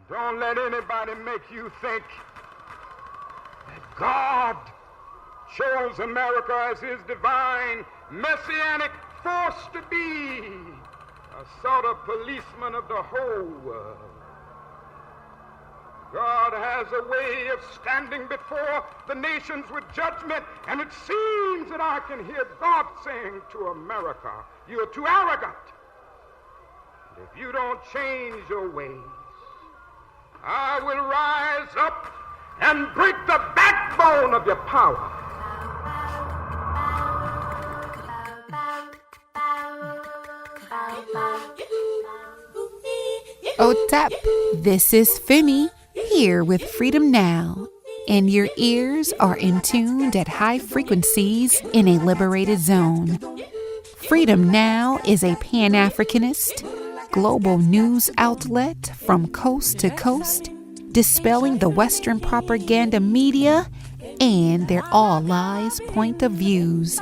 Don't let anybody make you think that God chose America as his divine, messianic force to be a sort of policeman of the whole world. God has a way of standing before the nations with judgment, and it seems that I can hear God saying to America, you're too arrogant. And if you don't change your ways, I will rise up and break the backbone of your power. Otap, this is Femi, here with Freedom Now, and your ears are in tuned at high frequencies in a liberated zone. Freedom Now is a Pan-Africanist, global news outlet from coast to coast, dispelling the Western propaganda media and their all lies point of views.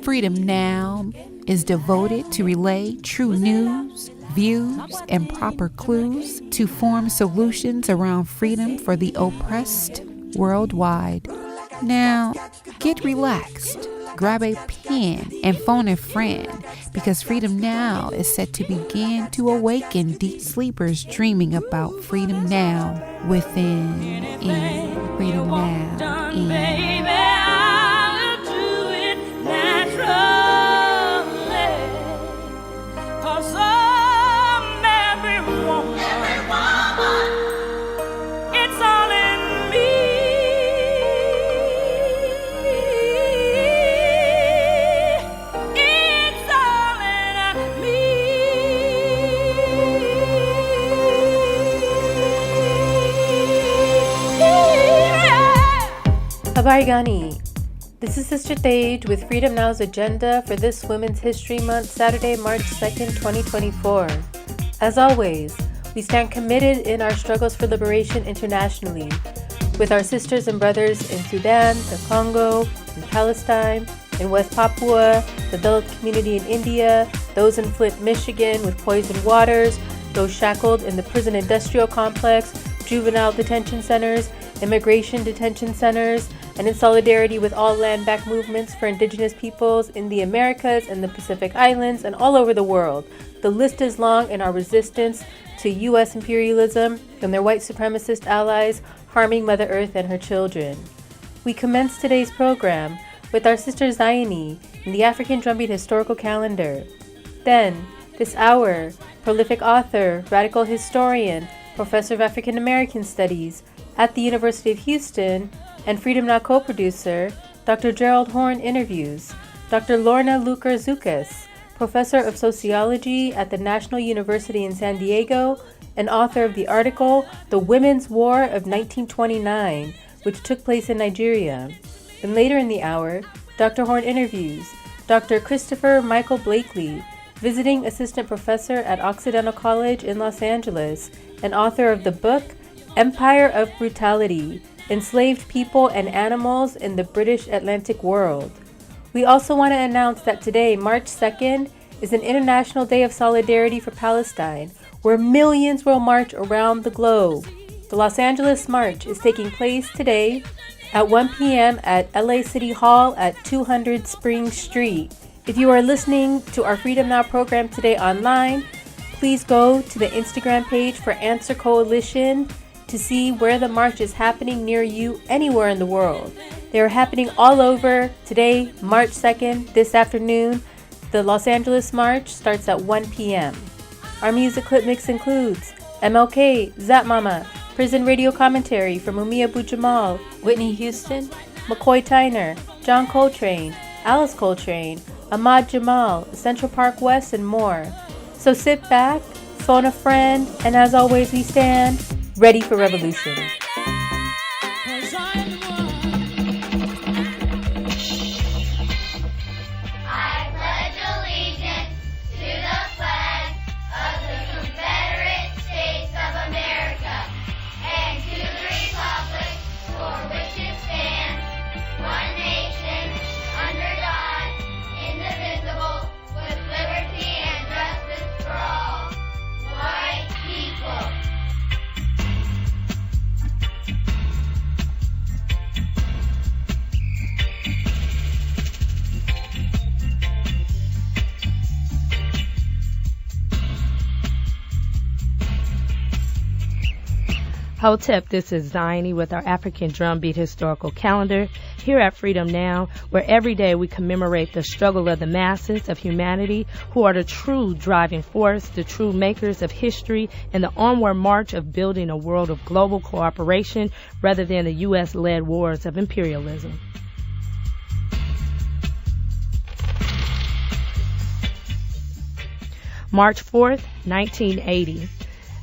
Freedom Now is devoted to relay true news, views, and proper clues to form solutions around freedom for the oppressed worldwide. Now, get relaxed, grab a pen, and phone a friend, because Freedom Now is set to begin to awaken deep sleepers dreaming about freedom now, within, in, freedom now, in. Habarigani. This is Sister Thage with Freedom Now's agenda for this Women's History Month, Saturday, March 2nd, 2024. As always, we stand committed in our struggles for liberation internationally with our sisters and brothers in Sudan, the Congo, in Palestine, in West Papua, the Dalit community in India, those in Flint, Michigan with poisoned waters, those shackled in the prison industrial complex, juvenile detention centers, immigration detention centers, and in solidarity with all land-back movements for indigenous peoples in the Americas and the Pacific Islands and all over the world. The list is long in our resistance to U.S. imperialism and their white supremacist allies harming Mother Earth and her children. We commence today's program with our sister Zione in the African Drumbeat Historical Calendar. Then, this hour, prolific author, radical historian, professor of African American Studies at the University of Houston, and Freedom Now co-producer, Dr. Gerald Horne interviews Dr. Lorna Lueker Zukas, professor of sociology at the National University in San Diego and author of the article The Women's War of 1929, which took place in Nigeria. And later in the hour, Dr. Horne interviews Dr. Christopher Michael Blakley, visiting assistant professor at Occidental College in Los Angeles and author of the book Empire of Brutality, Enslaved People and Animals in the British Atlantic World. We also want to announce that today, March 2nd, is an International Day of Solidarity for Palestine, where millions will march around the globe. The Los Angeles March is taking place today at 1 p.m. at LA City Hall at 200 Spring Street. If you are listening to our Freedom Now program today online, please go to the Instagram page for Answer Coalition to see where the march is happening near you anywhere in the world. They are happening all over today, March 2nd, this afternoon. The Los Angeles March starts at 1 p.m. Our music clip mix includes MLK, Zap Mama, prison radio commentary from Umi Abu-Jamal, Whitney Houston, McCoy Tyner, John Coltrane, Alice Coltrane, Ahmad Jamal, Central Park West, and more. So sit back, phone a friend, and as always we stand ready for revolution. Hotep, this is Ziony with our African Drumbeat Historical Calendar here at Freedom Now, where every day we commemorate the struggle of the masses of humanity who are the true driving force, the true makers of history, and the onward march of building a world of global cooperation rather than the U.S.-led wars of imperialism. March 4th, 1980.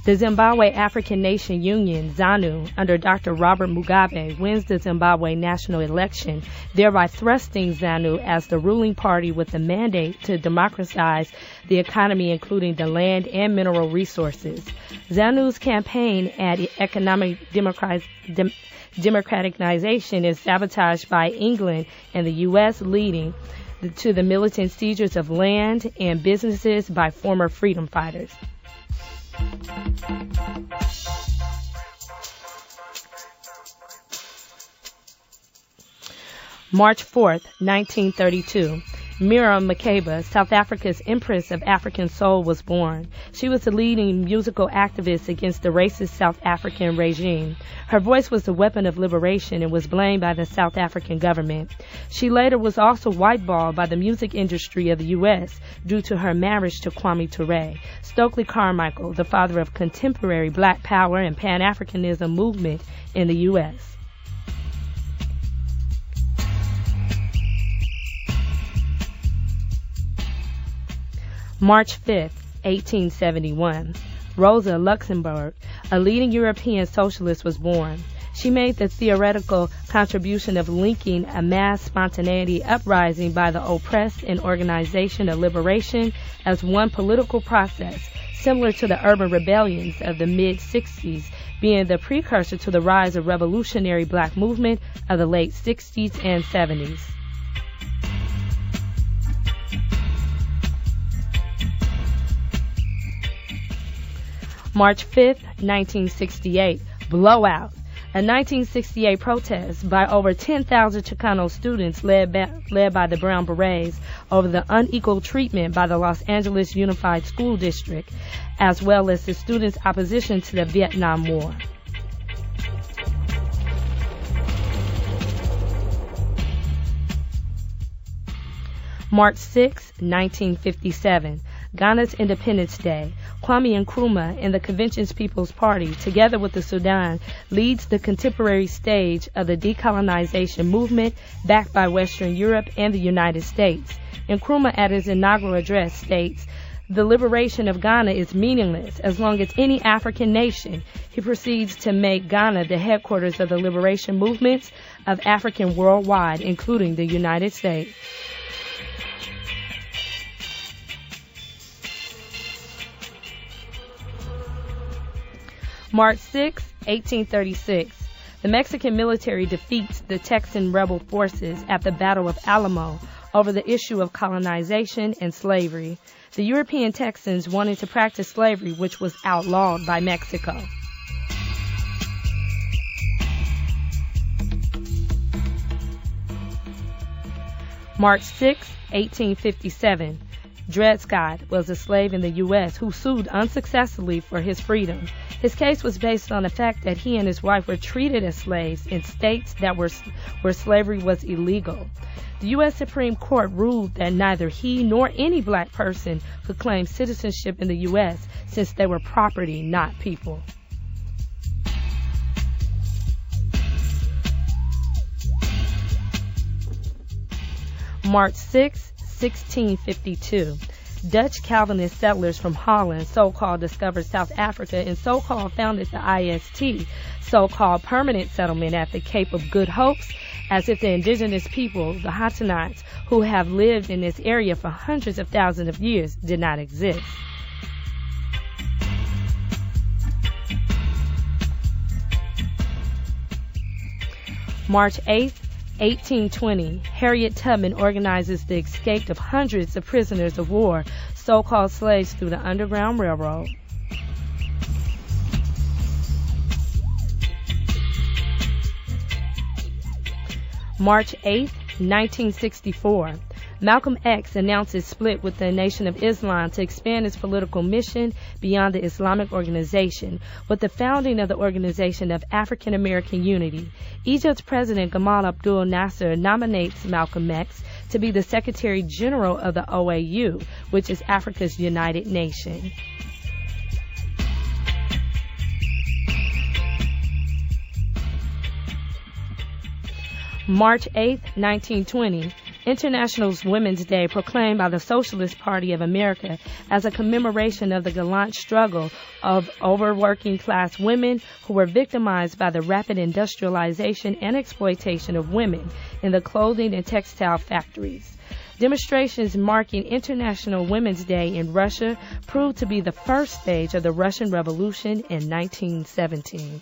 The Zimbabwe African Nation Union, ZANU, under Dr. Robert Mugabe, wins the Zimbabwe national election, thereby thrusting ZANU as the ruling party with the mandate to democratize the economy, including the land and mineral resources. ZANU's campaign at economic democratization is sabotaged by England and the U.S., leading to the militant seizures of land and businesses by former freedom fighters. March 4th, 1932. Miriam Makeba, South Africa's Empress of African Soul, was born. She was the leading musical activist against the racist South African regime. Her voice was the weapon of liberation and was blamed by the South African government. She later was also whiteballed by the music industry of the U.S. due to her marriage to Kwame Ture. Stokely Carmichael, the father of contemporary Black Power and Pan-Africanism movement in the U.S. March 5th, 1871. Rosa Luxemburg, a leading European socialist, was born. She made the theoretical contribution of linking a mass spontaneity uprising by the oppressed and organization of liberation as one political process, similar to the urban rebellions of the mid-60s, being the precursor to the rise of revolutionary black movement of the late 60s and 70s. March 5th, 1968, Blowout. A 1968 protest by over 10,000 Chicano students led by the Brown Berets over the unequal treatment by the Los Angeles Unified School District, as well as the students' opposition to the Vietnam War. March 6, 1957, Ghana's Independence Day. Kwame Nkrumah and the Convention's People's Party, together with the Sudan, leads the contemporary stage of the decolonization movement backed by Western Europe and the United States. Nkrumah, at his inaugural address, states, "The liberation of Ghana is meaningless as long as any African nation." He proceeds to make Ghana the headquarters of the liberation movements of African worldwide, including the United States. March 6, 1836. The Mexican military defeats the Texan rebel forces at the Battle of Alamo over the issue of colonization and slavery. The European Texans wanted to practice slavery, which was outlawed by Mexico. March 6, 1857. Dred Scott was a slave in the U.S. who sued unsuccessfully for his freedom. His case was based on the fact that he and his wife were treated as slaves in states that where slavery was illegal. The U.S. Supreme Court ruled that neither he nor any black person could claim citizenship in the U.S. since they were property, not people. March 6, 1652. Dutch Calvinist settlers from Holland so-called discovered South Africa and so-called founded the IST, so-called permanent settlement at the Cape of Good Hopes, as if the indigenous people, the Hattonites, who have lived in this area for hundreds of thousands of years, did not exist. March 8th, 1820, Harriet Tubman organizes the escape of hundreds of prisoners of war, so-called slaves, through the Underground Railroad. March 8, 1964, Malcolm X announced his split with the Nation of Islam to expand its political mission beyond the Islamic organization, with the founding of the Organization of African American Unity. Egypt's President Gamal Abdel Nasser nominates Malcolm X to be the Secretary General of the OAU, which is Africa's United Nation. March 8, 1920, International Women's Day proclaimed by the Socialist Party of America as a commemoration of the gallant struggle of overworking class women who were victimized by the rapid industrialization and exploitation of women in the clothing and textile factories. Demonstrations marking International Women's Day in Russia proved to be the first stage of the Russian Revolution in 1917.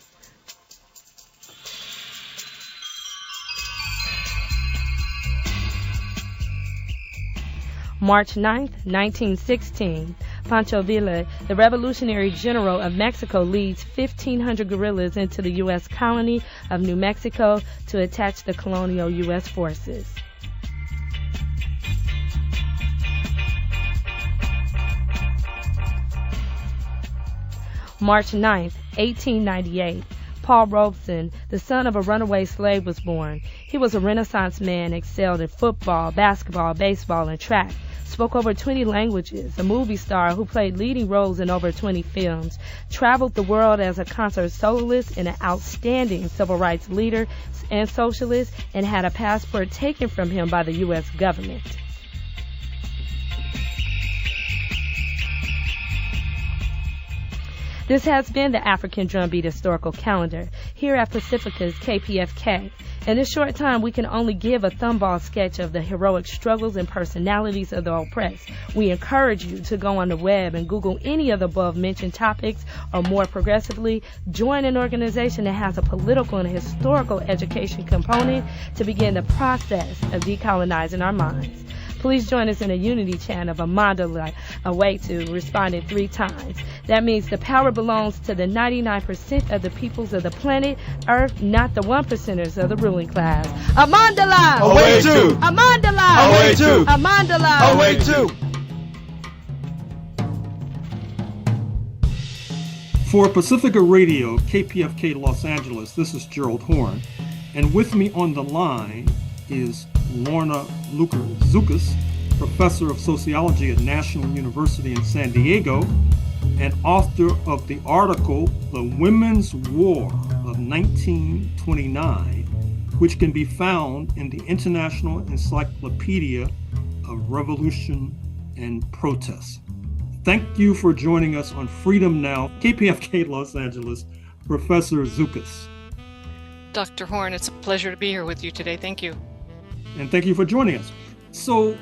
March 9, 1916, Pancho Villa, the revolutionary general of Mexico, leads 1,500 guerrillas into the U.S. colony of New Mexico to attach the colonial U.S. forces. March 9, 1898. Paul Robeson, the son of a runaway slave, was born. He was a Renaissance man, excelled in football, basketball, baseball, and track, spoke over 20 languages, a movie star who played leading roles in over 20 films, traveled the world as a concert soloist and an outstanding civil rights leader and socialist, and had a passport taken from him by the U.S. government. This has been the African Drumbeat Historical Calendar here at Pacifica's KPFK. In this short time, we can only give a thumbball sketch of the heroic struggles and personalities of the oppressed. We encourage you to go on the web and Google any of the above-mentioned topics, or more progressively, join an organization that has a political and historical education component to begin the process of decolonizing our minds. Please join us in a unity chant of a mandala, a way to respond in 3 times. That means the power belongs to the 99% of the peoples of the planet Earth, not the 1%ers of the ruling class. A mandala! Away to! A mandala! Away to! A mandala! Away to! For Pacifica Radio, KPFK Los Angeles, this is Gerald Horne, and with me on the line is Lorna Lueker Zukas, Professor of Sociology at National University in San Diego, and author of the article, The Women's War of 1929, which can be found in the International Encyclopedia of Revolution and Protest. Thank you for joining us on Freedom Now, KPFK Los Angeles, Professor Zukas. Dr. Horne, it's a pleasure to be here with you today. Thank you. And thank you for joining us. So,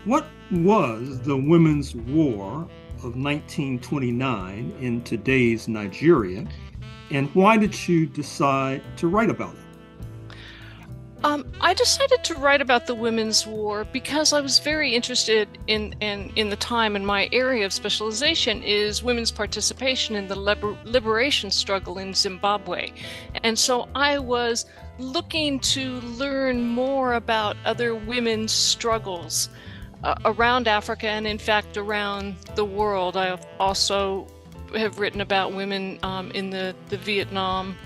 what was the Women's War of 1929 in today's Nigeria, and why did you decide to write about it? I decided to write about the Women's War because I was very interested in the time, and my area of specialization is women's participation in the liberation struggle in Zimbabwe. And so I was looking to learn more about other women's struggles around Africa and, in fact, around the world. I also have written about women in the Vietnam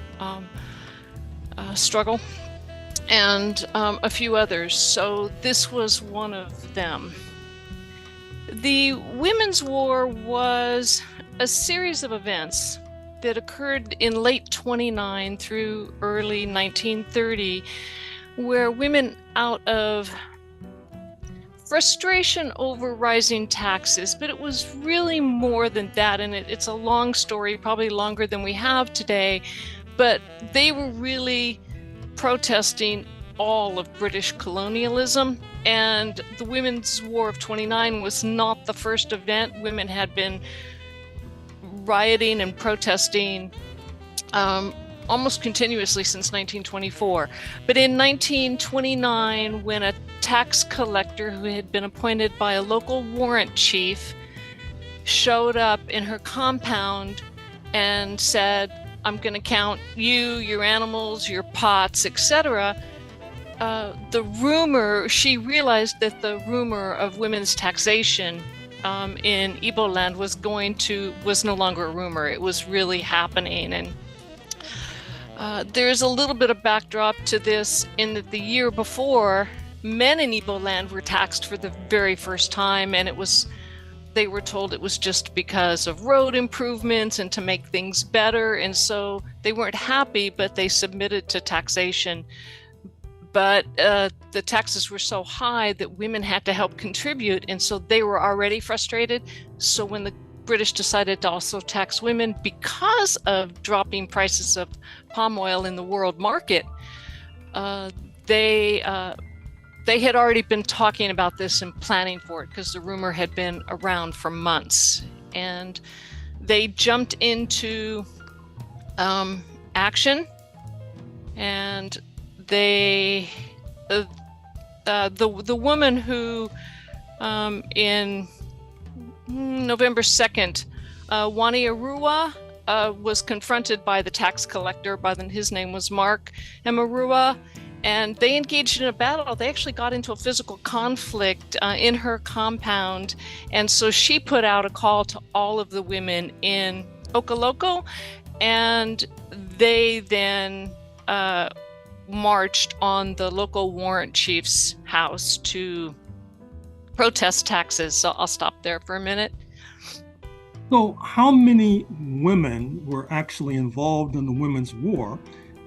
struggle, and a few others. So this was one of them. The Women's War was a series of events that occurred in late 29 through early 1930, where women, out of frustration over rising taxes, but it was really more than that, and it's a long story, probably longer than we have today, but they were really protesting all of British colonialism. And the Women's War of 29 was not the first event. Women had been rioting and protesting almost continuously since 1924. But in 1929, when a tax collector who had been appointed by a local warrant chief showed up in her compound and said, "I'm going to count you, your animals, your pots, etc." the rumor, she realized that the rumor of women's taxation in Igbo land was no longer a rumor. It was really happening. And there's a little bit of backdrop to this in that the year before, men in Igbo land were taxed for the very first time, and they were told it was just because of road improvements and to make things better. And so they weren't happy, but they submitted to taxation. But the taxes were so high that women had to help contribute. And so they were already frustrated. So when the British decided to also tax women because of dropping prices of palm oil in the world market, they had already been talking about this and planning for it because the rumor had been around for months. And they jumped into action, and the woman who in November 2nd, Wani Arua was confronted by the tax collector. His name was Mark Emarua, and they engaged in a battle. They actually got into a physical conflict in her compound, and so she put out a call to all of the women in Okoloko, and they then marched on the local warrant chief's house to protest taxes. So I'll stop there for a minute. So how many women were actually involved in the Women's War?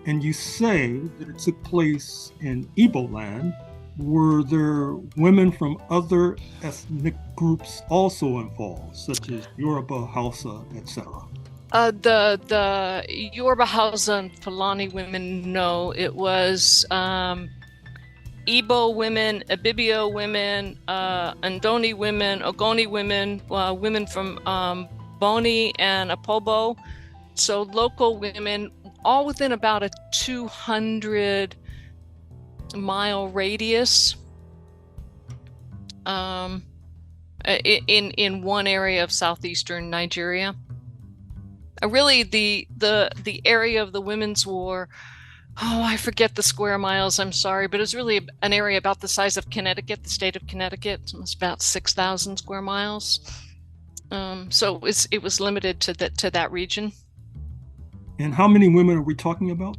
And you say that it took place in Igbo land. Were there women from other ethnic groups also involved, such as Yoruba, Hausa, etc.? The Yoruba, Hausa, and Fulani women, no. It was Igbo women, Ibibio women, Andoni women, Ogoni women, women from Boni and Apobo. So local women, all within about a 200-mile radius in one area of southeastern Nigeria. Really, the area of the Women's War, I forget the square miles, I'm sorry, but it's really an area about the size of Connecticut, the state of Connecticut. It's about 6,000 square miles. So it was limited to that region. And how many women are we talking about?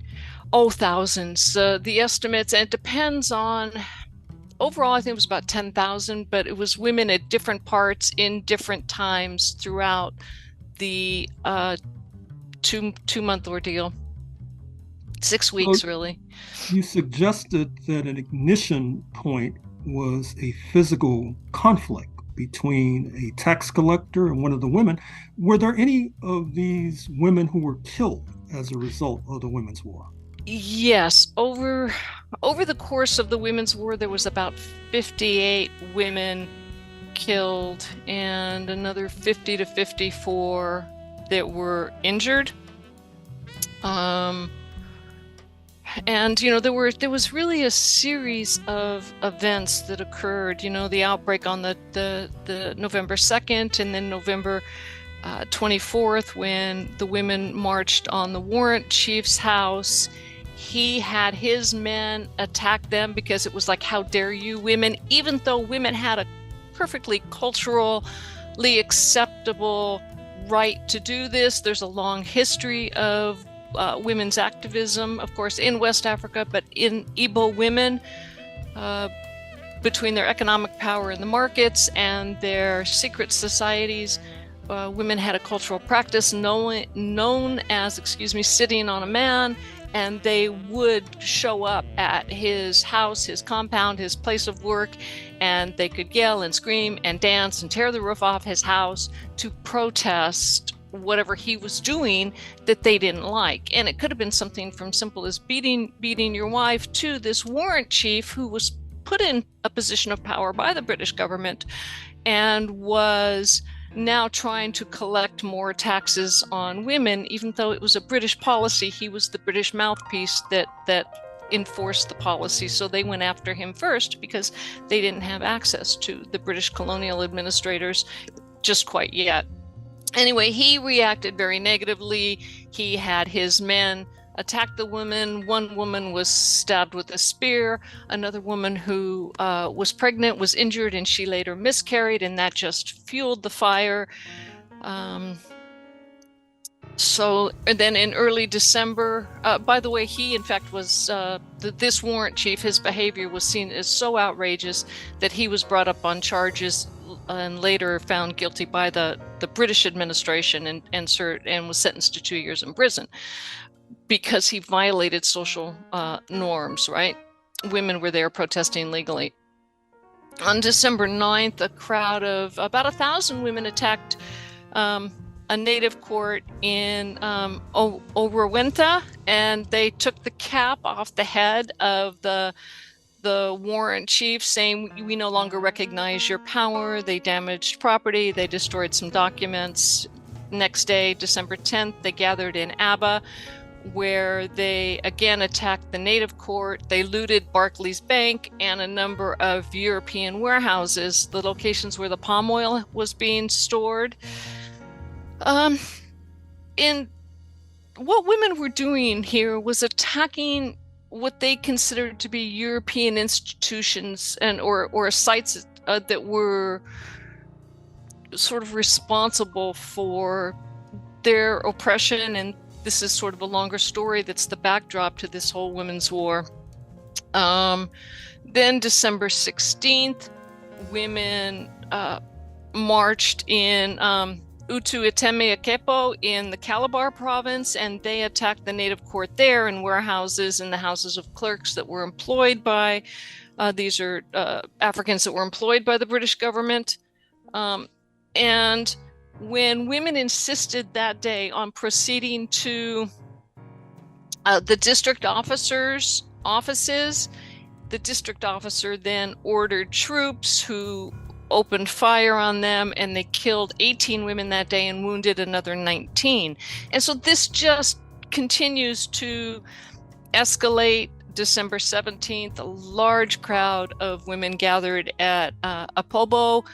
Oh, thousands. The estimates, and it depends on, overall, I think it was about 10,000, but it was women at different parts in different times throughout the 2-month ordeal. 6 weeks, really. You suggested that an ignition point was a physical conflict between a tax collector and one of the women. Were there any of these women who were killed as a result of the Women's War? Yes. Over the course of the Women's War, there was about 58 women killed and another 50 to 54 that were injured. And there was really a series of events that occurred. The outbreak on the November 2nd, and then November 24th, when the women marched on the warrant chief's house. He had his men attack them because it was like, how dare you, women? Even though women had a perfectly culturally acceptable right to do this. There's a long history of women's activism, of course, in West Africa, but in Igbo women, between their economic power in the markets and their secret societies, women had a cultural practice known as, sitting on a man, and they would show up at his house, his compound, his place of work, and they could yell and scream and dance and tear the roof off his house to protest whatever he was doing that they didn't like. And it could have been something from simple as beating your wife to this warrant chief who was put in a position of power by the British government and was now trying to collect more taxes on women. Even though it was a British policy, he was the British mouthpiece that enforced the policy. So they went after him first because they didn't have access to the British colonial administrators just quite yet. Anyway, he reacted very negatively. He had his men attacked the women. One woman was stabbed with a spear. Another woman who was pregnant was injured, and she later miscarried, and that just fueled the fire. So then in early December, by the way, he in fact was, this warrant chief, his behavior was seen as so outrageous that he was brought up on charges and later found guilty by the British administration and was sentenced to 2 years in prison because he violated social norms, right? Women were there protesting legally. On December 9th, a crowd of about 1,000 women attacked a native court in Owawenta, and they took the cap off the head of the warrant chief, saying, "We no longer recognize your power." They damaged property. They destroyed some documents. Next day, December 10th, they gathered in Aba, where they again attacked the native court. They looted Barclays Bank and a number of European warehouses, the locations where the palm oil was being stored. And what women were doing here was attacking what they considered to be European institutions and or sites that were sort of responsible for their oppression. And this is sort of a longer story that's the backdrop to this whole women's war. Then December 16th, women marched in Utu-Itemi-Akepo in the Calabar province, and they attacked the native court there and warehouses and the houses of clerks that were employed by, these are Africans that were employed by the British government. And when women insisted that day on proceeding to the district officers' offices, the district officer then ordered troops who opened fire on them, and they killed 18 women that day and wounded another 19. And so this just continues to escalate. December 17th, a large crowd of women gathered at Apobo.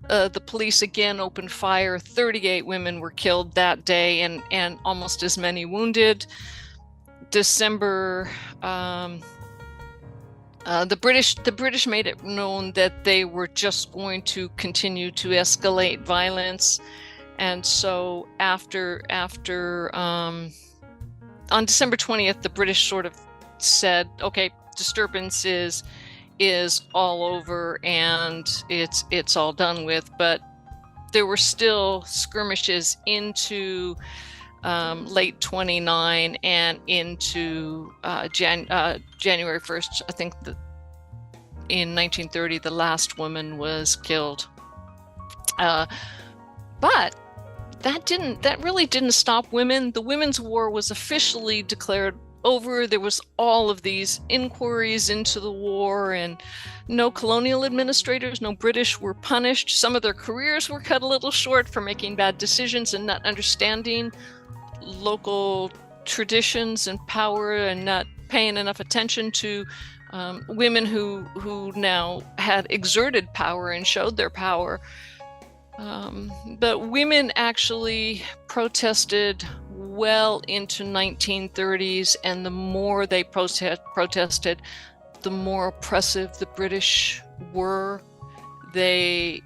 The police again opened fire. 38 women were killed that day and almost as many wounded. December, the British made it known that they were just going to continue to escalate violence, and so after on December 20th, the British sort of said, "Okay, disturbance is all over and it's all done with," but there were still skirmishes into late 29 and into January 1st. I think in 1930, the last woman was killed. But that really didn't stop women. The Women's War was officially declared over. There was all of these inquiries into the war, and no colonial administrators, no British were punished. Some of their careers were cut a little short for making bad decisions and not understanding local traditions and power and not paying enough attention to women who now had exerted power and showed their power. But women actually protested well into 1930s, and the more they protested, the more oppressive the British were. They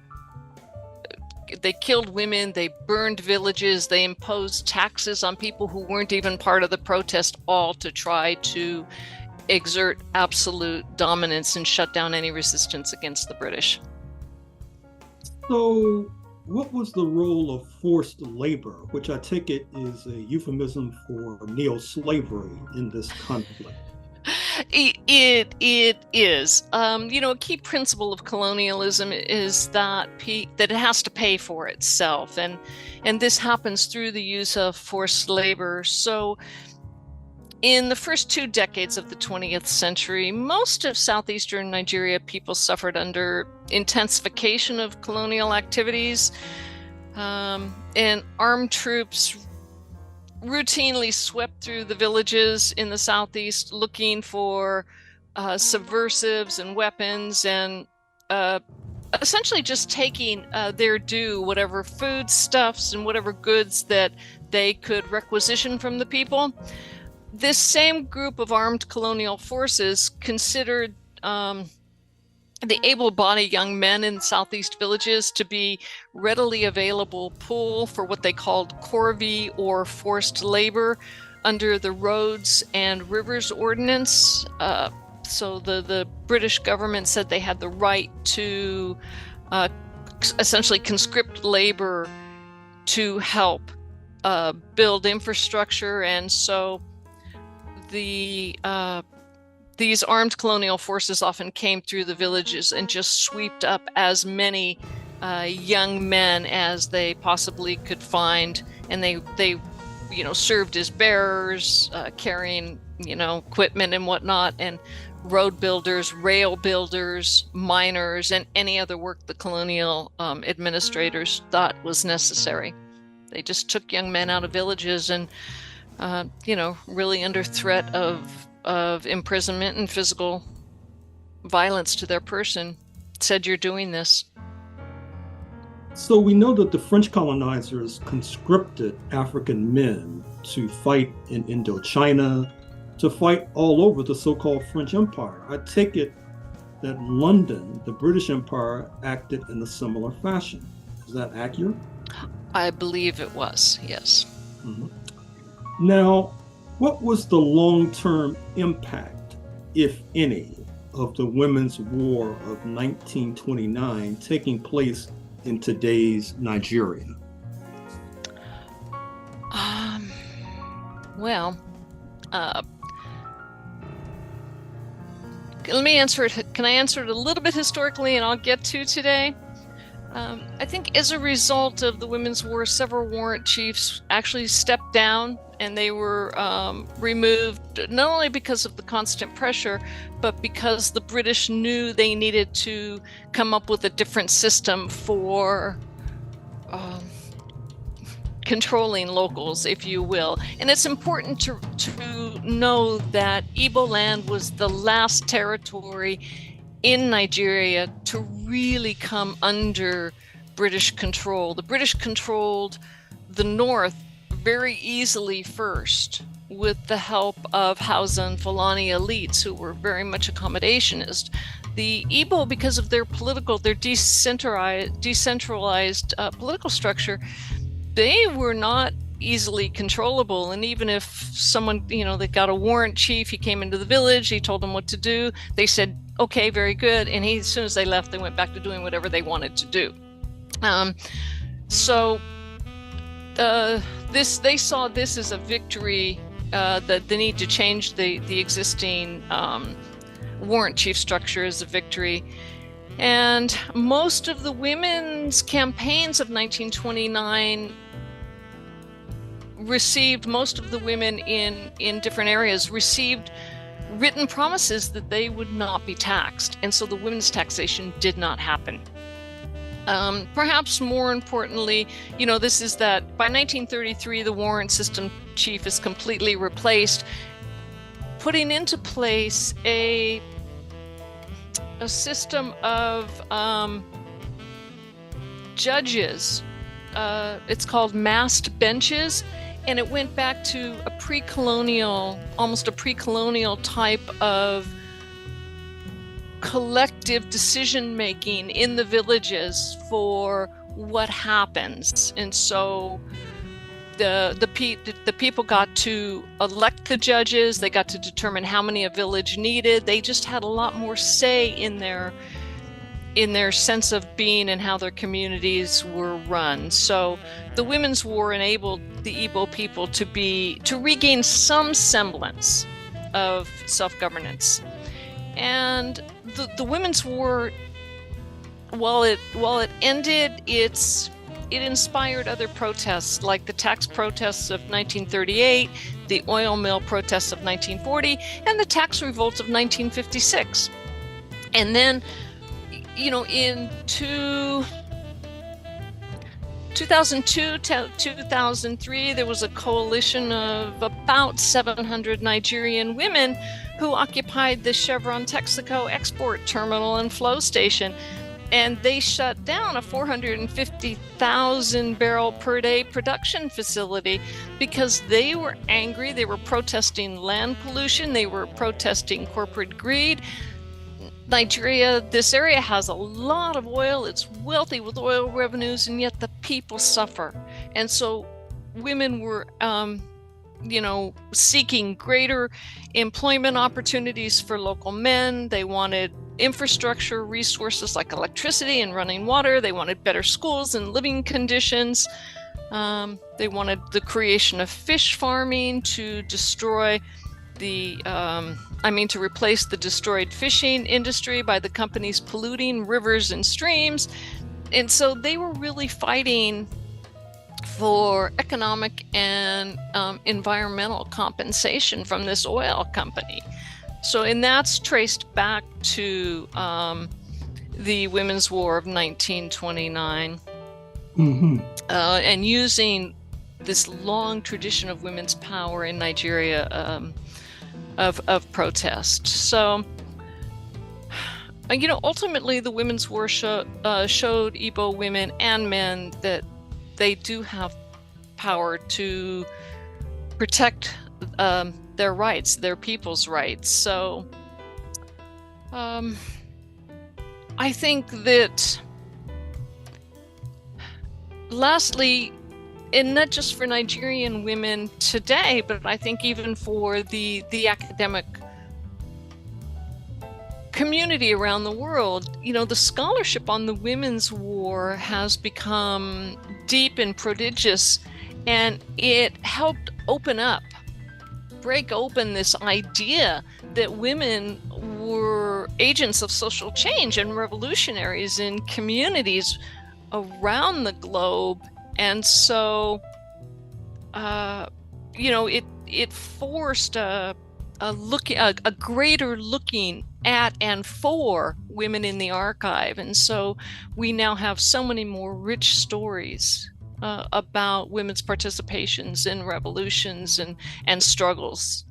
killed women, they burned villages, they imposed taxes on people who weren't even part of the protest, all to try to exert absolute dominance and shut down any resistance against the British. So, what was the role of forced labor, which I take it is a euphemism for neo-slavery in this conflict? It is. A key principle of colonialism is that it has to pay for itself, and this happens through the use of forced labor. So, in the first 2 decades of the 20th century, most of southeastern Nigeria people suffered under intensification of colonial activities, and armed troops routinely swept through the villages in the southeast looking for subversives and weapons, and essentially just taking their due, whatever foodstuffs and whatever goods that they could requisition from the people. this same group of armed colonial forces considered the able-bodied young men in Southeast villages to be readily available pool for what they called corvée or forced labor under the Roads and Rivers Ordinance. So the British government said they had the right to essentially conscript labor to help build infrastructure, and so these armed colonial forces often came through the villages and just swept up as many young men as they possibly could find, and they served as bearers, carrying equipment and whatnot, and road builders, rail builders, miners, and any other work the colonial administrators thought was necessary. They just took young men out of villages and really under threat of imprisonment and physical violence to their person, said, "You're doing this." So we know that the French colonizers conscripted African men to fight in Indochina, to fight all over the so-called French Empire. I take it that London, the British Empire, acted in a similar fashion. Is that accurate? I believe it was, yes. Mm-hmm. Now, what was the long-term impact, if any, of the Women's War of 1929 taking place in today's Nigeria? Let me answer it. Can I answer it a little bit historically, and I'll get to today? I think as a result of the Women's War, several warrant chiefs actually stepped down, and they were removed, not only because of the constant pressure, but because the British knew they needed to come up with a different system for controlling locals, if you will. And it's important to know that Igbo land was the last territory in Nigeria to really come under British control. The British controlled the north very easily first, with the help of Hausa and Fulani elites who were very much accommodationist. The Igbo, because of their decentralized political structure, they were not easily controllable. And even if someone, they got a warrant chief, he came into the village, he told them what to do, they said, okay, very good. And as soon as they left, they went back to doing whatever they wanted to do. They saw this as a victory, the need to change the existing warrant chief structure as a victory. And most of the women's campaigns of 1929 most of the women in different areas received written promises that they would not be taxed. And so the women's taxation did not happen. Perhaps more importantly, this is that by 1933, the warrant system chief is completely replaced, putting into place a system of judges. It's called massed benches, and it went back to almost a pre-colonial type of collective decision-making in the villages for what happens. And so the people got to elect the judges, they got to determine how many a village needed. They just had a lot more say in their sense of being and how their communities were run. So the Women's War enabled the Igbo people to regain some semblance of self-governance. And the Women's War, while it ended, it inspired other protests, like the tax protests of 1938, the oil mill protests of 1940, and the tax revolt of 1956. And then, in 2002 to 2003, there was a coalition of about 700 Nigerian women who occupied the Chevron Texaco export terminal and flow station. And they shut down a 450,000 barrel per day production facility because they were angry. They were protesting land pollution. They were protesting corporate greed. Nigeria, this area has a lot of oil. It's wealthy with oil revenues, and yet the people suffer. And so women were, seeking greater employment opportunities for local men. They wanted infrastructure resources like electricity and running water. They wanted better schools and living conditions. They wanted the creation of fish farming to destroy to replace the destroyed fishing industry by the companies polluting rivers and streams. And so they were really fighting for economic and environmental compensation from this oil company. And that's traced back to the Women's War of 1929, and using this long tradition of women's power in Nigeria of protest. So, ultimately, the Women's War showed Igbo women and men that they do have power to protect their rights, their people's rights. So I think that, lastly, and not just for Nigerian women today, but I think even for the academic community around the world, the scholarship on the Women's War has become deep and prodigious, and it helped break open this idea that women were agents of social change and revolutionaries in communities around the globe. And so, it forced a greater looking at and for women in the archive. And so we now have so many more rich stories about women's participations in revolutions and struggles.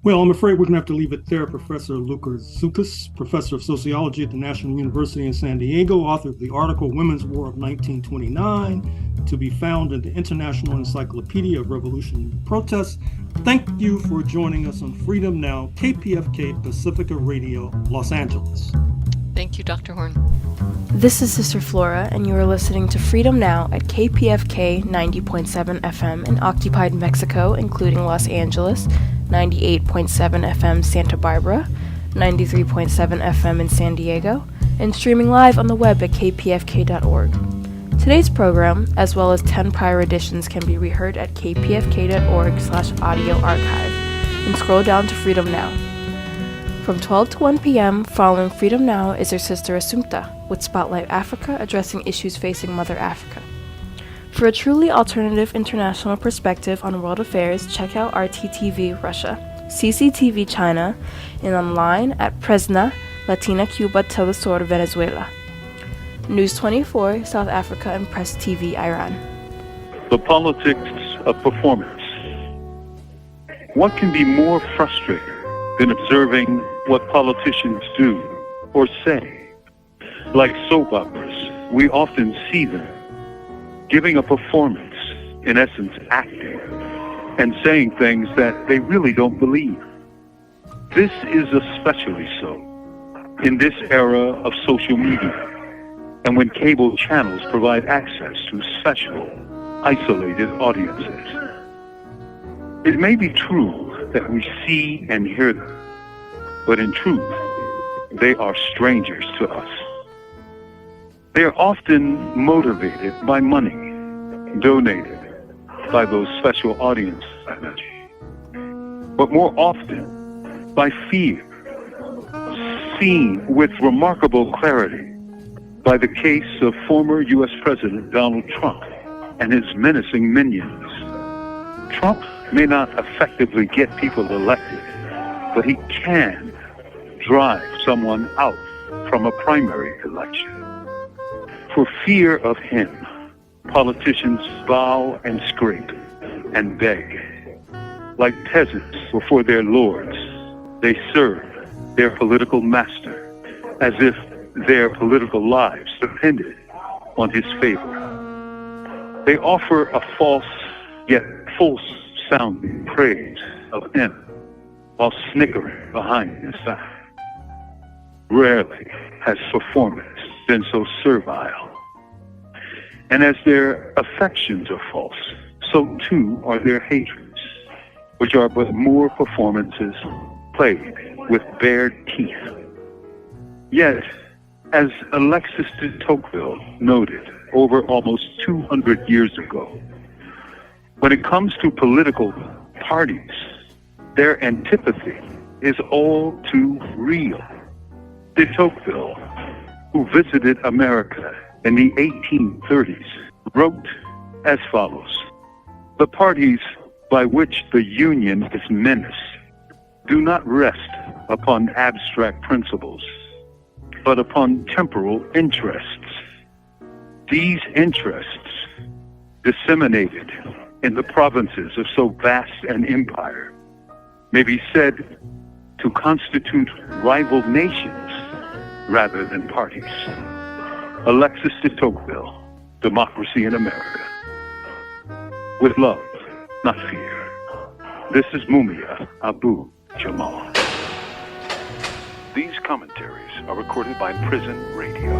Well, I'm afraid we're going to have to leave it there. Professor Lueker Zukas, Professor of Sociology at the National University in San Diego, author of the article Women's War of 1929, to be found in the International Encyclopedia of Revolutionary Protests. Thank you for joining us on Freedom Now, KPFK Pacifica Radio, Los Angeles. Thank you, Dr. Horne. This is Sister Flora, and you are listening to Freedom Now at KPFK 90.7 FM in occupied Mexico, including Los Angeles, 98.7 FM Santa Barbara, 93.7 FM in San Diego, and streaming live on the web at kpfk.org. Today's program, as well as 10 prior editions, can be reheard at kpfk.org/audio archive, and scroll down to Freedom Now. From 12 to 1 p.m., following Freedom Now is her sister Assumpta, with Spotlight Africa addressing issues facing Mother Africa. For a truly alternative international perspective on world affairs, check out RTTV Russia, CCTV China, and online at Presna, Latina Cuba Telesur Venezuela, News 24 South Africa, and Press TV Iran. The politics of performance. What can be more frustrating than observing what politicians do or say? Like soap operas, we often see them giving a performance, in essence acting, and saying things that they really don't believe. This is especially so in this era of social media, and when cable channels provide access to special, isolated audiences. It may be true that we see and hear them, but in truth, they are strangers to us. They are often motivated by money, donated by those special audiences I mentioned, but more often by fear, seen with remarkable clarity by the case of former U.S. President Donald Trump and his menacing minions. Trump may not effectively get people elected, but he can drive someone out from a primary election. For fear of him, politicians bow and scrape and beg. Like peasants before their lords, they serve their political master as if their political lives depended on his favor. They offer a false yet full-sounding praise of him while snickering behind his back. Rarely has performance been so servile. And as their affections are false, so too are their hatreds, which are but more performances played with bared teeth. Yet, as Alexis de Tocqueville noted over almost 200 years ago, when it comes to political parties, their antipathy is all too real. De Tocqueville, who visited America in the 1830s, wrote as follows: "The parties by which the Union is menaced do not rest upon abstract principles, but upon temporal interests. These interests, disseminated in the provinces of so vast an empire, may be said to constitute rival nations rather than parties." Alexis de Tocqueville, Democracy in America. With love, not fear. This is Mumia Abu Jamal. These commentaries are recorded by Prison Radio.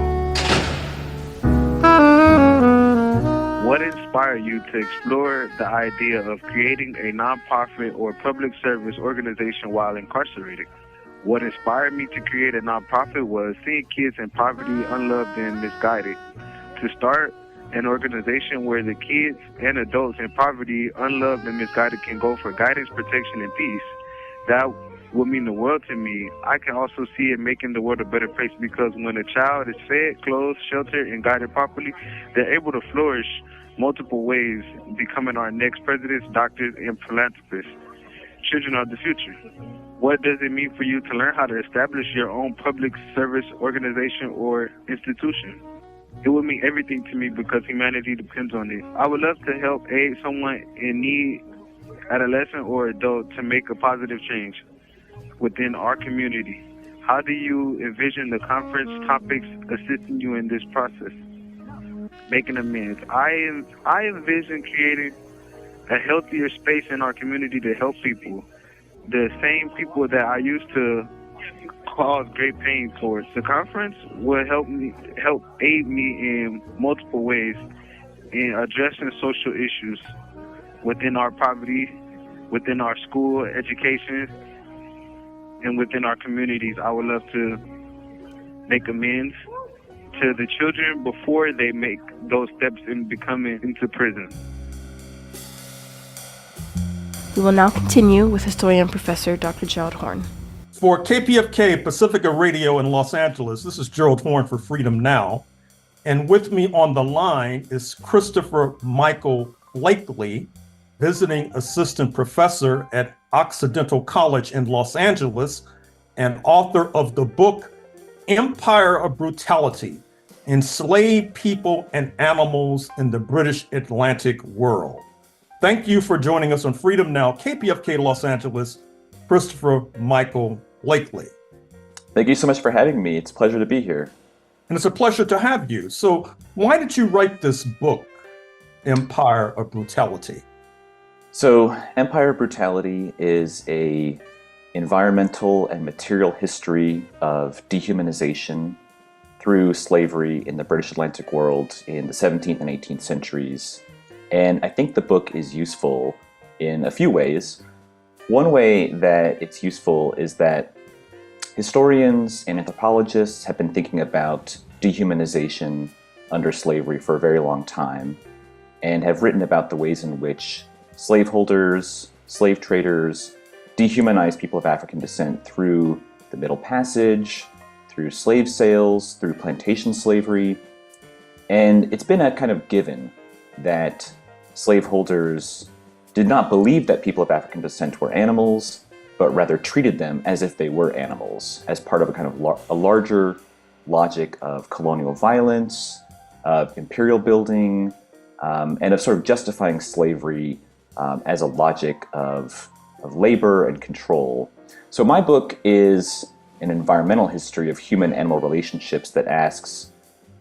What inspired you to explore the idea of creating a nonprofit or public service organization while incarcerated? What inspired me to create a nonprofit was seeing kids in poverty, unloved, and misguided. To start an organization where the kids and adults in poverty, unloved, and misguided can go for guidance, protection, and peace, that would mean the world to me. I can also see it making the world a better place, because when a child is fed, clothed, sheltered, and guided properly, they're able to flourish multiple ways, becoming our next presidents, doctors, and philanthropists. Children are the future. What does it mean for you to learn how to establish your own public service organization or institution? It would mean everything to me, because humanity depends on it. I would love to help aid someone in need, adolescent or adult, to make a positive change within our community. How do you envision the conference topics assisting you in this process? Making amends. I envision creating a healthier space in our community to help people. The same people that I used to cause great pain towards. The conference will help aid me in multiple ways in addressing social issues within our poverty, within our school education, and within our communities. I would love to make amends to the children before they make those steps in becoming into prison. We will now continue with historian Professor Dr. Gerald Horne. For KPFK Pacifica Radio in Los Angeles, this is Gerald Horne for Freedom Now. And with me on the line is Christopher Michael Blakley, visiting assistant professor at Occidental College in Los Angeles and author of the book Empire of Brutality: Enslaved People and Animals in the British Atlantic World. Thank you for joining us on Freedom Now, KPFK Los Angeles, Christopher Michael Blakley. Thank you so much for having me. It's a pleasure to be here. And it's a pleasure to have you. So why did you write this book, Empire of Brutality? So Empire of Brutality is a environmental and material history of dehumanization through slavery in the British Atlantic world in the 17th and 18th centuries. And I think the book is useful in a few ways. One way that it's useful is that historians and anthropologists have been thinking about dehumanization under slavery for a very long time, and have written about the ways in which slaveholders, slave traders, dehumanized people of African descent through the Middle Passage, through slave sales, through plantation slavery. And it's been a kind of given that slaveholders did not believe that people of African descent were animals, but rather treated them as if they were animals, as part of a kind of a larger logic of colonial violence, of imperial building, and of sort of justifying slavery as a logic of labor and control. So my book is an environmental history of human-animal relationships that asks,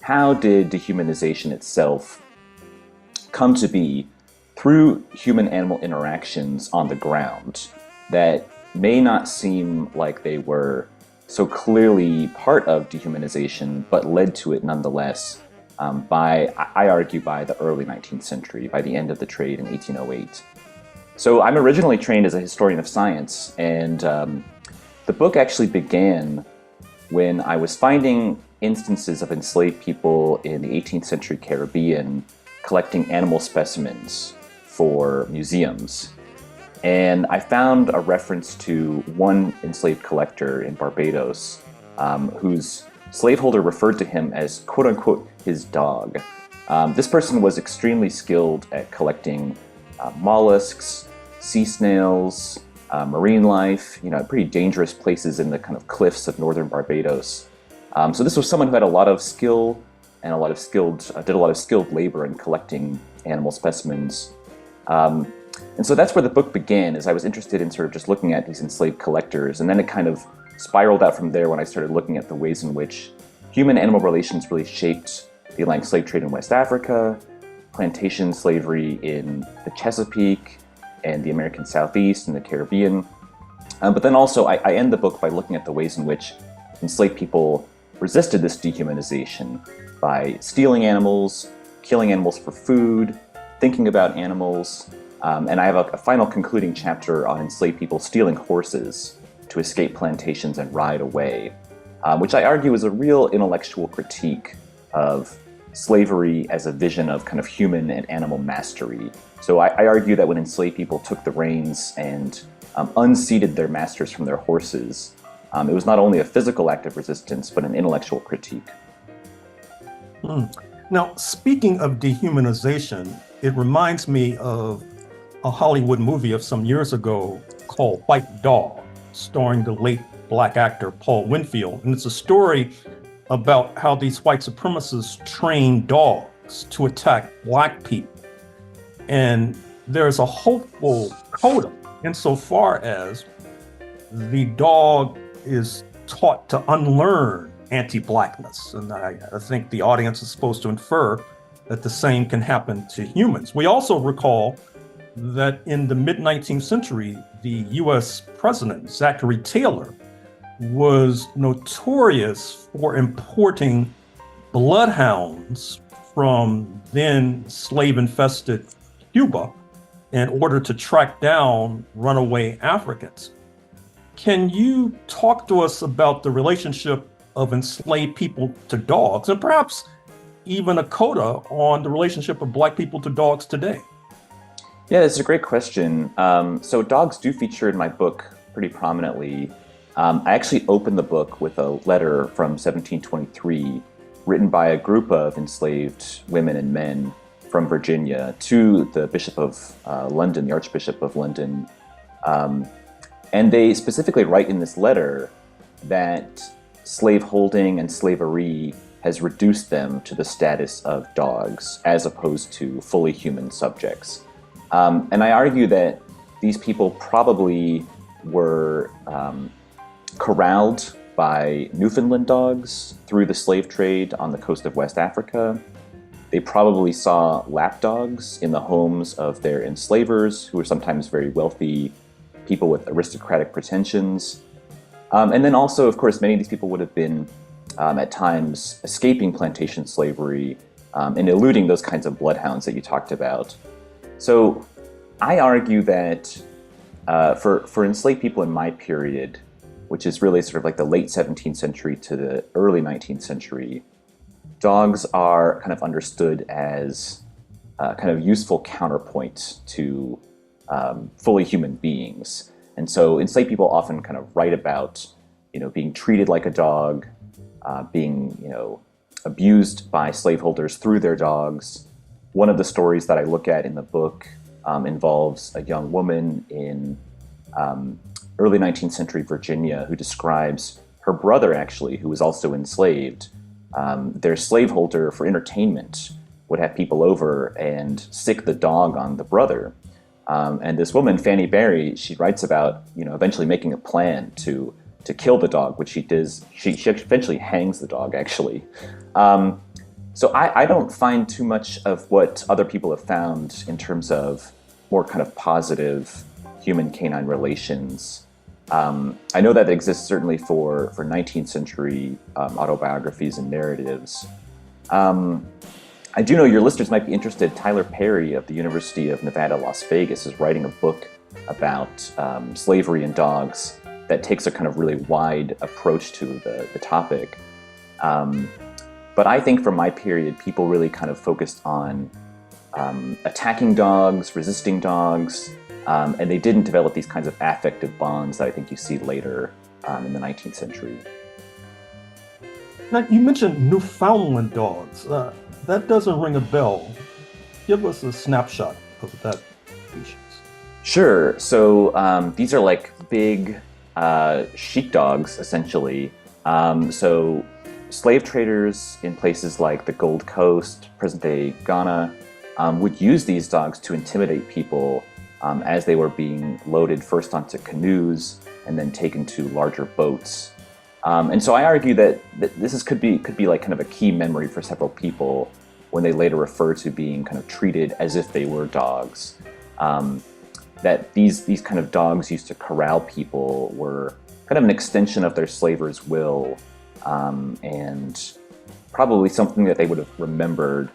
how did dehumanization itself come to be through human-animal interactions on the ground that may not seem like they were so clearly part of dehumanization, but led to it nonetheless I argue, by the early 19th century, by the end of the trade in 1808. So I'm originally trained as a historian of science, and the book actually began when I was finding instances of enslaved people in the 18th century Caribbean collecting animal specimens for museums. And I found a reference to one enslaved collector in Barbados whose slaveholder referred to him as, quote-unquote, his dog. This person was extremely skilled at collecting mollusks, sea snails, marine life, pretty dangerous places in the kind of cliffs of northern Barbados. So this was someone who had a lot of skill and did a lot of skilled labor in collecting animal specimens. And so that's where the book began, as I was interested in sort of just looking at these enslaved collectors, and then it kind of spiraled out from there when I started looking at the ways in which human-animal relations really shaped the Atlantic slave trade in West Africa, plantation slavery in the Chesapeake and the American Southeast and the Caribbean. But then also I end the book by looking at the ways in which enslaved people resisted this dehumanization by stealing animals, killing animals for food, thinking about animals. And I have a final concluding chapter on enslaved people stealing horses to escape plantations and ride away, which I argue is a real intellectual critique of slavery as a vision of kind of human and animal mastery. So I argue that when enslaved people took the reins and unseated their masters from their horses, it was not only a physical act of resistance, but an intellectual critique. Now, speaking of dehumanization, it reminds me of a Hollywood movie of some years ago called White Dog, starring the late Black actor Paul Winfield. And it's a story about how these white supremacists train dogs to attack Black people. And there's a hopeful coda insofar as the dog is taught to unlearn anti-Blackness. And I think the audience is supposed to infer that the same can happen to humans. We also recall that in the mid-19th century, the US president, Zachary Taylor, was notorious for importing bloodhounds from then slave-infested Cuba in order to track down runaway Africans. Can you talk to us about the relationship of enslaved people to dogs, and perhaps even a coda on the relationship of Black people to dogs today? Yeah, that's a great question. So dogs do feature in my book pretty prominently. I actually opened the book with a letter from 1723 written by a group of enslaved women and men from Virginia to the Bishop of London, the Archbishop of London. And they specifically write in this letter that slaveholding and slavery has reduced them to the status of dogs as opposed to fully human subjects. And I argue that these people probably were corralled by Newfoundland dogs through the slave trade on the coast of West Africa. They probably saw lap dogs in the homes of their enslavers, who were sometimes very wealthy people with aristocratic pretensions. And then also, of course, many of these people would have been at times escaping plantation slavery and eluding those kinds of bloodhounds that you talked about. So I argue that for enslaved people in my period, which is really sort of like the late 17th century to the early 19th century, dogs are kind of understood as kind of useful counterpoint to fully human beings. And so enslaved people often kind of write about, being treated like a dog, being, abused by slaveholders through their dogs. One of the stories that I look at in the book involves a young woman in early 19th century Virginia who describes her brother, actually, who was also enslaved. Their slaveholder, for entertainment, would have people over and sick the dog on the brother. And this woman, Fanny Berry, she writes about, eventually making a plan to to kill the dog, which she does. She eventually hangs the dog, actually. So I don't find too much of what other people have found in terms of more kind of positive human-canine relations. I know that exists certainly for 19th century autobiographies and narratives. I do know your listeners might be interested. Tyler Perry of the University of Nevada, Las Vegas is writing a book about slavery and dogs that takes a kind of really wide approach to the topic. But I think from my period, people really kind of focused on attacking dogs, resisting dogs, and they didn't develop these kinds of affective bonds that I think you see later in the 19th century. Now, you mentioned Newfoundland dogs. That doesn't ring a bell. Give us a snapshot of that species. Sure. So these are like big sheepdogs, essentially. So slave traders in places like the Gold Coast, present-day Ghana, would use these dogs to intimidate people as they were being loaded first onto canoes and then taken to larger boats. And so I argue that this could be like kind of a key memory for several people when they later refer to being kind of treated as if they were dogs. That these kind of dogs used to corral people were kind of an extension of their slavers' will, and probably something that they would have remembered.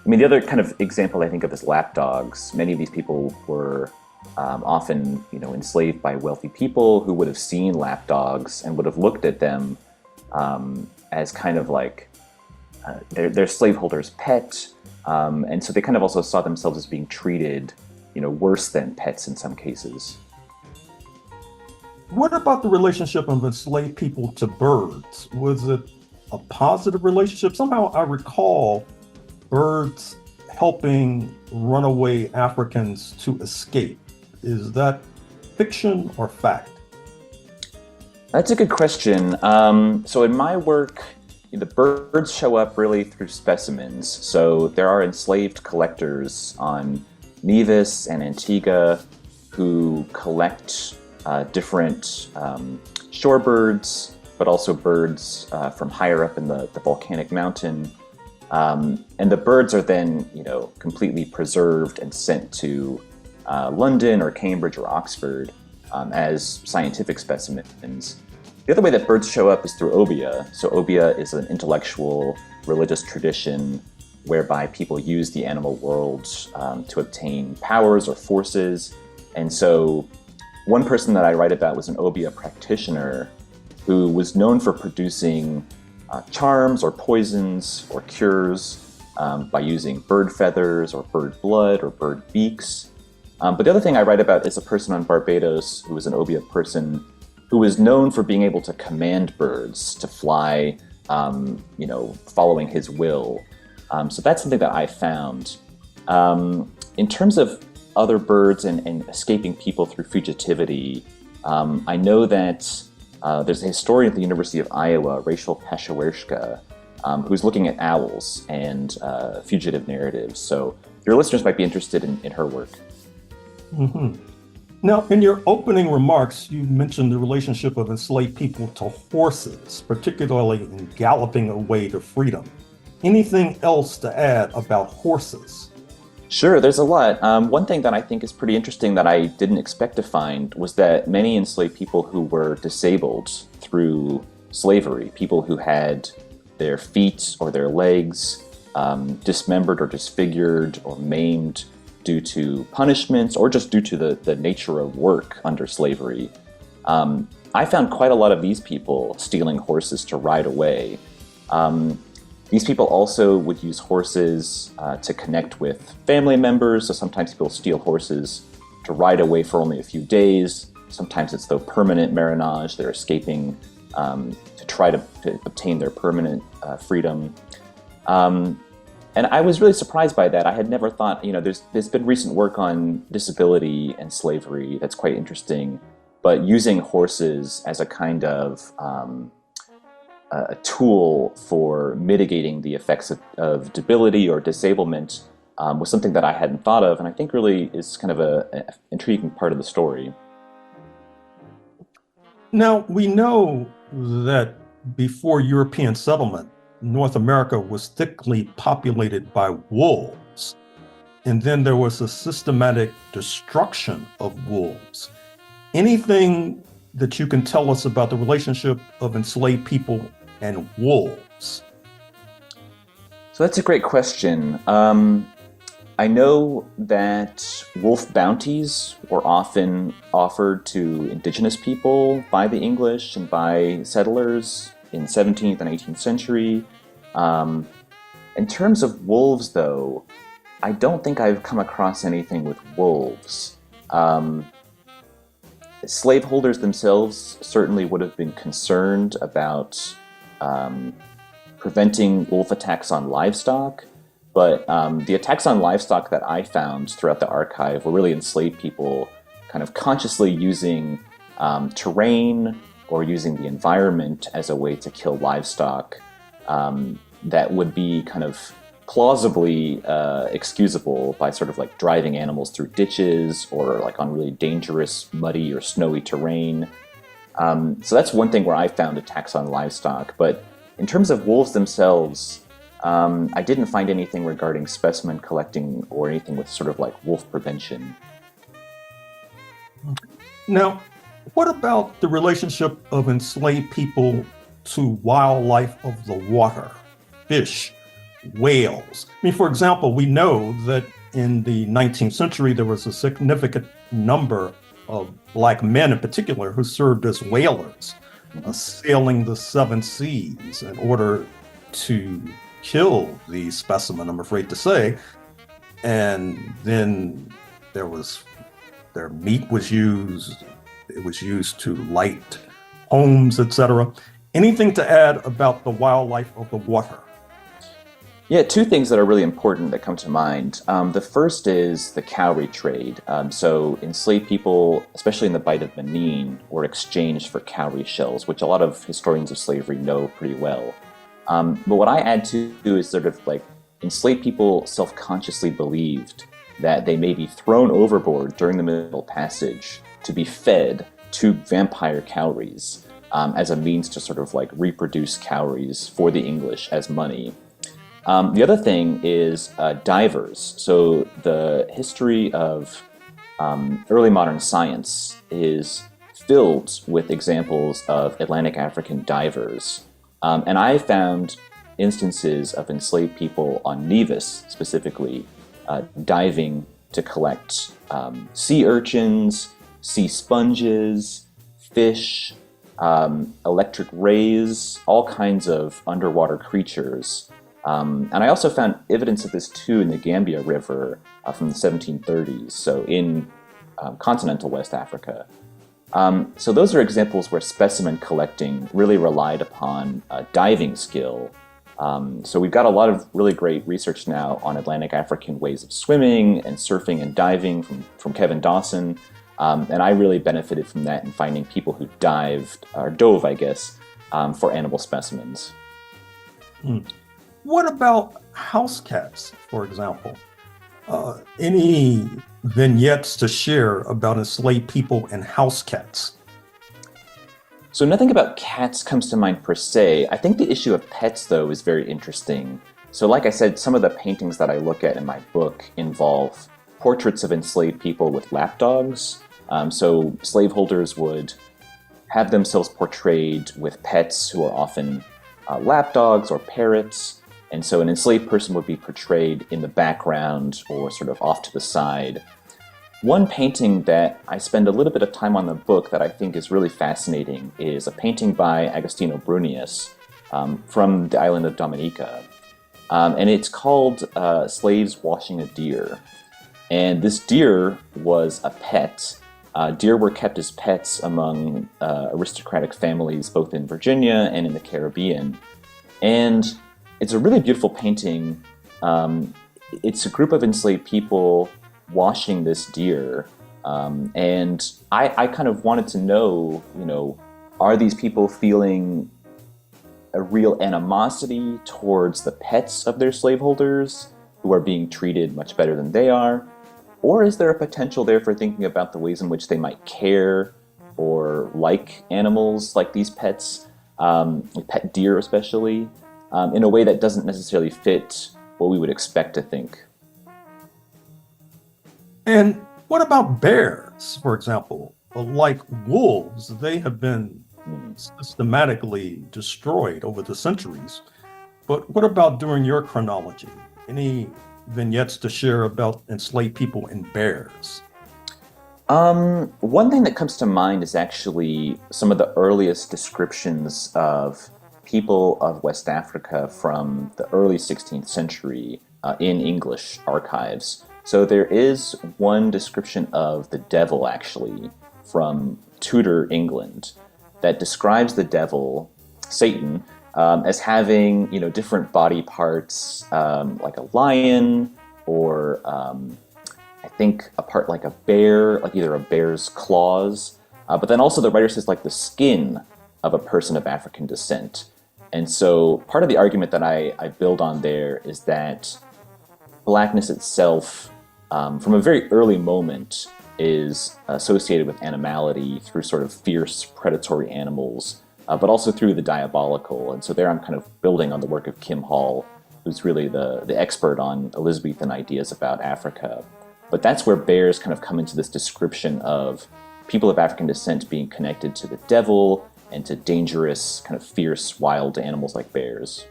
I mean, the other kind of example I think of is lap dogs. Many of these people were often, enslaved by wealthy people who would have seen lap dogs and would have looked at them as kind of like their slaveholder's pet, and so they kind of also saw themselves as being treated, worse than pets in some cases. What about the relationship of enslaved people to birds? Was it a positive relationship? Somehow I recall birds helping runaway Africans to escape. Is that fiction or fact? That's a good question. So in my work, the birds show up really through specimens. So there are enslaved collectors on Nevis and Antigua who collect different shorebirds, but also birds from higher up in the volcanic mountain. And the birds are then, completely preserved and sent to London or Cambridge or Oxford as scientific specimens. The other way that birds show up is through obeah. So obeah is an intellectual religious tradition whereby people use the animal world to obtain powers or forces. And so one person that I write about was an obeah practitioner who was known for producing charms or poisons or cures by using bird feathers or bird blood or bird beaks. But the other thing I write about is a person on Barbados who was an obeah person who was known for being able to command birds to fly, following his will. So that's something that I found. In terms of other birds and escaping people through fugitivity, I know that there's a historian at the University of Iowa, Rachel Pashawerska, who's looking at owls and fugitive narratives. So your listeners might be interested in her work. Mm-hmm. Now, in your opening remarks, you mentioned the relationship of enslaved people to horses, particularly in galloping away to freedom. Anything else to add about horses? Sure, there's a lot. One thing that I think is pretty interesting that I didn't expect to find was that many enslaved people who were disabled through slavery, people who had their feet or their legs dismembered or disfigured or maimed due to punishments or just due to the nature of work under slavery. I found quite a lot of these people stealing horses to ride away. These people also would use horses to connect with family members. So sometimes people steal horses to ride away for only a few days. Sometimes it's the permanent marriage. They're escaping to try to obtain their permanent freedom. And I was really surprised by that. I had never thought, there's been recent work on disability and slavery that's quite interesting, but using horses as a kind of a tool for mitigating the effects of debility or disablement was something that I hadn't thought of, and I think really is kind of an intriguing part of the story. Now, we know that before European settlement, North America was thickly populated by wolves. And then there was a systematic destruction of wolves. Anything that you can tell us about the relationship of enslaved people and wolves? So that's a great question. I know that wolf bounties were often offered to indigenous people by the English and by settlers in 17th and 18th century. In terms of wolves, though, I don't think I've come across anything with wolves. Slaveholders themselves certainly would have been concerned about preventing wolf attacks on livestock, but the attacks on livestock that I found throughout the archive were really enslaved people kind of consciously using terrain or using the environment as a way to kill livestock that would be kind of plausibly excusable by sort of like driving animals through ditches or like on really dangerous muddy or snowy terrain. So that's one thing where I found attacks on livestock. But in terms of wolves themselves, I didn't find anything regarding specimen collecting or anything with sort of like wolf prevention. Now, what about the relationship of enslaved people to wildlife of the water, fish, whales? I mean, for example, we know that in the 19th century, there was a significant number of Black men in particular who served as whalers, sailing the seven seas in order to kill the specimen, I'm afraid to say. And then their meat was used, it was used to light homes, etc. Anything to add about the wildlife of the water? Yeah, two things that are really important that come to mind. The first is the cowrie trade. So enslaved people, especially in the Bight of Benin, were exchanged for cowrie shells, which a lot of historians of slavery know pretty well. But what I add to is sort of like enslaved people self-consciously believed that they may be thrown overboard during the Middle Passage to be fed to vampire cowries as a means to sort of like reproduce cowries for the English as money. The other thing is divers. So the history of early modern science is filled with examples of Atlantic African divers. And I found instances of enslaved people on Nevis specifically diving to collect sea urchins, sea sponges, fish, electric rays, all kinds of underwater creatures. And I also found evidence of this too in the Gambia River from the 1730s, so in continental West Africa. So those are examples where specimen collecting really relied upon diving skill. So we've got a lot of really great research now on Atlantic African ways of swimming and surfing and diving from Kevin Dawson. And I really benefited from that in finding people who dove, I guess, for animal specimens. What about house cats, for example? Any vignettes to share about enslaved people and house cats? So nothing about cats comes to mind per se. I think the issue of pets, though, is very interesting. So like I said, some of the paintings that I look at in my book involve portraits of enslaved people with lapdogs. So slaveholders would have themselves portrayed with pets who are often lapdogs or parrots. And so an enslaved person would be portrayed in the background or sort of off to the side. One painting that I spend a little bit of time on the book that I think is really fascinating is a painting by Agostino Brunius from the island of Dominica. And it's called Slaves Washing a Deer. And this deer was a pet. Deer were kept as pets among aristocratic families both in Virginia and in the Caribbean. And it's a really beautiful painting. It's a group of enslaved people washing this deer. And I kind of wanted to know, are these people feeling a real animosity towards the pets of their slaveholders who are being treated much better than they are? Or is there a potential there for thinking about the ways in which they might care or or like animals like these pets, like pet deer especially, in a way that doesn't necessarily fit what we would expect to think. And what about bears, for example? Like wolves, they have been systematically destroyed over the centuries. But what about during your chronology? Any vignettes to share about enslaved people and bears? One thing that comes to mind is actually some of the earliest descriptions of people of West Africa from the early 16th century in English archives. So there is one description of the devil, actually, from Tudor England that describes the devil, Satan, as having, different body parts, like a lion, or I think a part like a bear, like either a bear's claws, but then also the writer says like the skin of a person of African descent. And so part of the argument that I build on there is that blackness itself, from a very early moment, is associated with animality through sort of fierce predatory animals, but also through the diabolical. And so there I'm kind of building on the work of Kim Hall, who's really the expert on Elizabethan ideas about Africa. But that's where bears kind of come into this description of people of African descent being connected to the devil and to dangerous, kind of fierce, wild animals like bears.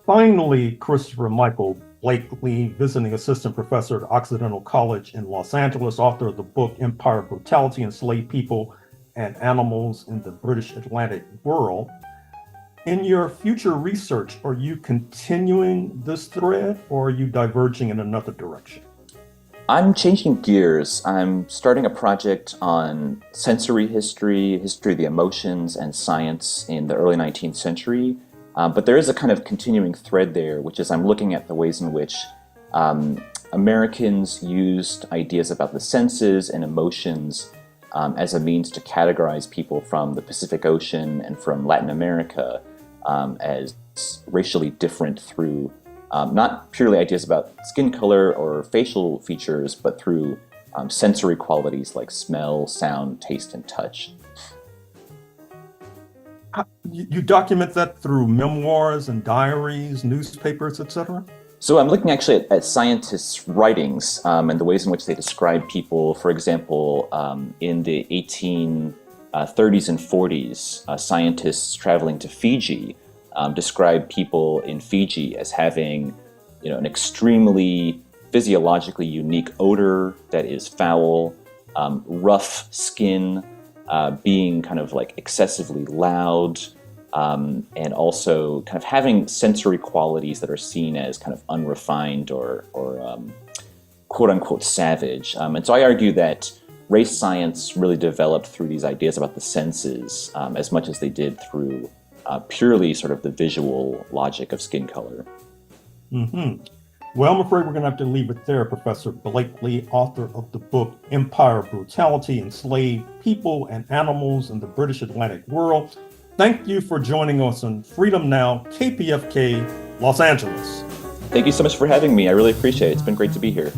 Finally, Christopher Michael Blakley, visiting assistant professor at Occidental College in Los Angeles, author of the book Empire, Brutality, Enslaved People and Animals in the British Atlantic World. In your future research, are you continuing this thread or are you diverging in another direction? I'm changing gears. I'm starting a project on sensory history, history of the emotions, and science in the early 19th century. But there is a kind of continuing thread there, which is I'm looking at the ways in which Americans used ideas about the senses and emotions as a means to categorize people from the Pacific Ocean and from Latin America as racially different through not purely ideas about skin color or facial features, but through sensory qualities like smell, sound, taste, and touch. You document that through memoirs and diaries, newspapers, etc.? So I'm looking actually at scientists' writings and the ways in which they describe people. For example, in the 1830s and 40s, scientists traveling to Fiji describe people in Fiji as having, an extremely physiologically unique odor that is foul, rough skin, being kind of like excessively loud, and also kind of having sensory qualities that are seen as kind of unrefined or quote unquote savage. And so I argue that race science really developed through these ideas about the senses as much as they did through purely sort of the visual logic of skin color. Well, I'm afraid we're going to have to leave it there. Professor Blakley, author of the book Empire, Brutality, Enslaved People and Animals in the British Atlantic World. Thank you for joining us on Freedom Now, KPFK, Los Angeles. Thank you so much for having me. I really appreciate it. It's been great to be here.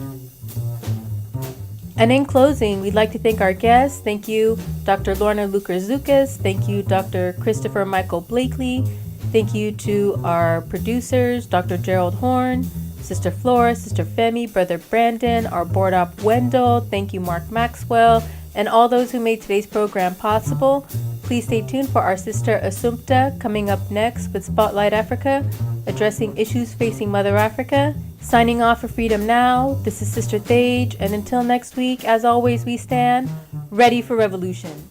And in closing, we'd like to thank our guests. Thank you, Dr. Lorna Lueker Zukas. Thank you, Dr. Christopher Michael Blakley. Thank you to our producers, Dr. Gerald Horne, Sister Flora, Sister Femi, Brother Brandon, our board op Wendell. Thank you, Mark Maxwell, and all those who made today's program possible. Please stay tuned for our Sister Assumpta coming up next with Spotlight Africa, addressing issues facing Mother Africa. Signing off for Freedom Now, this is Sister Thage, and until next week, as always, we stand ready for revolution.